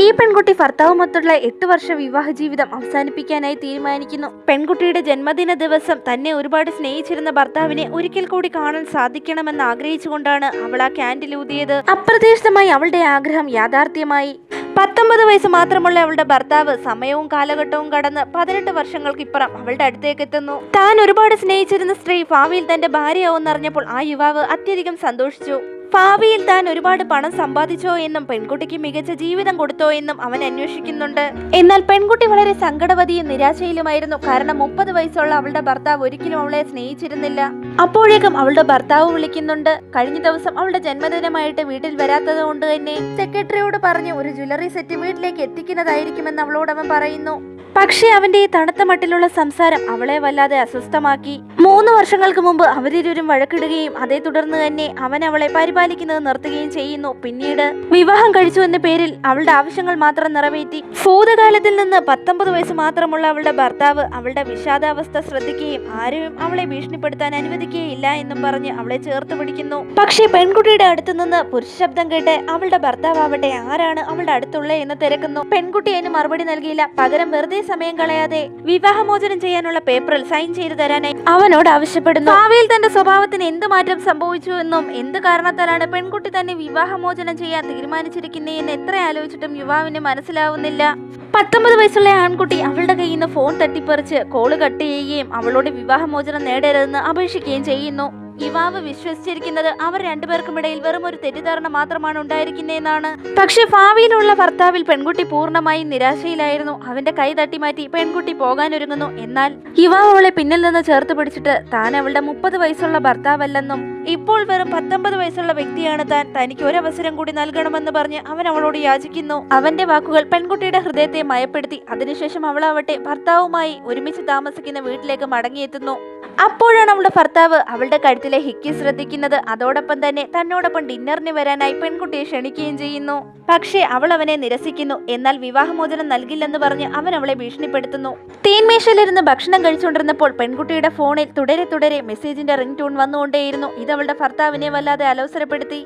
ഈ പെൺകുട്ടി ഭർത്താവുമൊത്തുള്ള 8 വർഷ വിവാഹ ജീവിതം അവസാനിപ്പിക്കാനായി തീരുമാനിക്കുന്നു. പെൺകുട്ടിയുടെ ജന്മദിന ദിവസം തന്നെ ഒരുപാട് സ്നേഹിച്ചിരുന്ന ഭർത്താവിനെ ഒരിക്കൽ കൂടി കാണാൻ സാധിക്കണമെന്ന് ആഗ്രഹിച്ചുകൊണ്ടാണ് അവൾ ആ ക്യാൻഡിൽ ഊതിയത്. അപ്രതീക്ഷിതമായി അവളുടെ ആഗ്രഹം യാഥാർത്ഥ്യമായി. 19 വയസ്സ് മാത്രമുള്ള അവളുടെ ഭർത്താവ് സമയവും കാലഘട്ടവും കടന്ന് 18 വർഷങ്ങൾക്കിപ്പുറം അവളുടെ അടുത്തേക്ക് എത്തുന്നു. താൻ ഒരുപാട് സ്നേഹിച്ചിരുന്ന സ്ത്രീ ഭാവിയിൽ തന്റെ ഭാര്യയാവുന്നറിഞ്ഞപ്പോൾ ആ യുവാവ് അത്യധികം സന്തോഷിച്ചു. ഭാവിയിൽ താൻ ഒരുപാട് പണം സമ്പാദിച്ചോ എന്നും പെൺകുട്ടിക്ക് മികച്ച ജീവിതം കൊടുത്തോ എന്നും അവൻ അന്വേഷിക്കുന്നുണ്ട്. എന്നാൽ പെൺകുട്ടി വളരെ സങ്കടവതിയും നിരാശയിലുമായിരുന്നു. കാരണം 30 വയസ്സുള്ള അവളുടെ ഭർത്താവ് ഒരിക്കലും അവളെ സ്നേഹിച്ചിരുന്നില്ല. അപ്പോഴേക്കും അവളുടെ ഭർത്താവ് വിളിക്കുന്നുണ്ട്. കഴിഞ്ഞ ദിവസം അവളുടെ ജന്മദിനമായിട്ട് വീട്ടിൽ വരാത്തത് കൊണ്ട് തന്നെ സെക്രട്ടറിയോട് പറഞ്ഞു ഒരു ജ്വല്ലറി സെറ്റ് വീട്ടിലേക്ക് എത്തിക്കുന്നതായിരിക്കുമെന്ന് അവളോട് അവൻ പറയുന്നു. പക്ഷേ അവന്റെ ഈ തണുത്ത മട്ടിലുള്ള സംസാരം അവളെ വല്ലാതെ അസ്വസ്ഥമാക്കി. 3 വർഷങ്ങൾക്ക് മുമ്പ് അവരിരുവരും വഴക്കിടുകയും അതേ തുടർന്ന് തന്നെ അവൻ അവളെ പരിപാലിക്കുന്നത് നിർത്തുകയും ചെയ്യുന്നു. പിന്നീട് വിവാഹം കഴിച്ചു എന്ന പേരിൽ അവളുടെ ആവശ്യങ്ങൾ മാത്രം നിറവേറ്റി. ഭൂതകാലത്തിൽ നിന്ന് 19 വയസ്സ് മാത്രമുള്ള അവളുടെ ഭർത്താവ് അവളുടെ വിഷാദാവസ്ഥ ശ്രദ്ധിക്കുകയും ആരും അവളെ ഭീഷണിപ്പെടുത്താൻ അനുവദിക്കുകയില്ല എന്നും പറഞ്ഞ് അവളെ ചേർത്ത് പിടിക്കുന്നു. പക്ഷേ പെൺകുട്ടിയുടെ അടുത്തു നിന്ന് പുരുഷ ശബ്ദം കേട്ട് അവളുടെ ഭർത്താവ് ആവട്ടെ ആരാണ് അവളുടെ അടുത്തുള്ള എന്ന് തിരക്കുന്നു. പെൺകുട്ടി അതിന് മറുപടി നൽകിയില്ല. പകരം വെറുതെ സമയം കളയാതെ വിവാഹമോചനം ചെയ്യാനുള്ള പേപ്പറിൽ സൈൻ ചെയ്തു തരാനായി അവനോട് ആവശ്യപ്പെടുന്നു. ഭാവിയിൽ തന്റെ സ്വഭാവത്തിന് എന്ത് മാറ്റം സംഭവിച്ചു എന്നും എന്ത് കാരണത്താലാണ് പെൺകുട്ടി തന്നെ വിവാഹമോചനം ചെയ്യാൻ തീരുമാനിച്ചിരിക്കുന്നതെന്ന് എത്ര ആലോചിച്ചിട്ടും യുവാവിന് മനസ്സിലാവുന്നില്ല. 19 വയസ്സുള്ള ആൺകുട്ടി അവളുടെ കയ്യിൽ നിന്ന് ഫോൺ തട്ടിപ്പറിച്ച് കോള് കട്ട് ചെയ്യുകയും അവളോട് വിവാഹമോചനം നേടരുതെന്ന് അപേക്ഷിക്കുകയും ചെയ്യുന്നു. യുവാവ് വിശ്വസിച്ചിരിക്കുന്നത് അവർ രണ്ടുപേർക്കുമിടയിൽ വെറും ഒരു തെറ്റിദ്ധാരണ മാത്രമാണ് ഉണ്ടായിരിക്കുന്നതെന്നാണ്. പക്ഷെ ഭാവിയിലുള്ള ഭർത്താവിൽ പെൺകുട്ടി പൂർണ്ണമായും നിരാശയിലായിരുന്നു. അവന്റെ കൈ തട്ടിമാറ്റി പെൺകുട്ടി പോകാനൊരുങ്ങുന്നു. എന്നാൽ യുവാവ് അവളെ പിന്നിൽ നിന്ന് ചേർത്ത് പിടിച്ചിട്ട് താൻ അവളുടെ 30 വയസ്സുള്ള ഭർത്താവല്ലെന്നും ഇപ്പോൾ വെറും 19 വയസ്സുള്ള വ്യക്തിയാണ് താൻ, തനിക്ക് ഒരവസരം കൂടി നൽകണമെന്ന് പറഞ്ഞ് അവൻ അവളോട് യാചിക്കുന്നു. അവന്റെ വാക്കുകൾ പെൺകുട്ടിയുടെ ഹൃദയത്തെ മയപ്പെടുത്തി. അതിനുശേഷം അവളാവട്ടെ ഭർത്താവുമായി ഒരുമിച്ച് താമസിക്കുന്ന വീട്ടിലേക്ക് മടങ്ങിയെത്തുന്നു. അപ്പോഴാണ് അവളുടെ ഭർത്താവ് അവളുടെ കഴുത്തിലെ ഹിക്കി ശ്രദ്ധിക്കുന്നത്. അതോടൊപ്പം തന്നെ തന്നോടൊപ്പം ഡിന്നറിന് വരാനായി പെൺകുട്ടിയെ ക്ഷണിക്കുകയും ചെയ്യുന്നു. പക്ഷേ അവൾ അവനെ നിരസിക്കുന്നു. എന്നാൽ വിവാഹമോചനം നൽകില്ലെന്ന് പറഞ്ഞ് അവൻ അവളെ ഭീഷണിപ്പെടുത്തുന്നു. തീന്മേശയിലിരുന്ന് ഭക്ഷണം കഴിച്ചുകൊണ്ടിരുന്നപ്പോൾ പെൺകുട്ടിയുടെ ഫോണിൽ തുടരെ മെസ്സേജിന്റെ റിംഗ് ടൂൺ വന്നുകൊണ്ടേയിരുന്നു. ഇത് അവളുടെ ഭർത്താവിനെ വല്ലാതെ അലോസരപ്പെടുത്തി.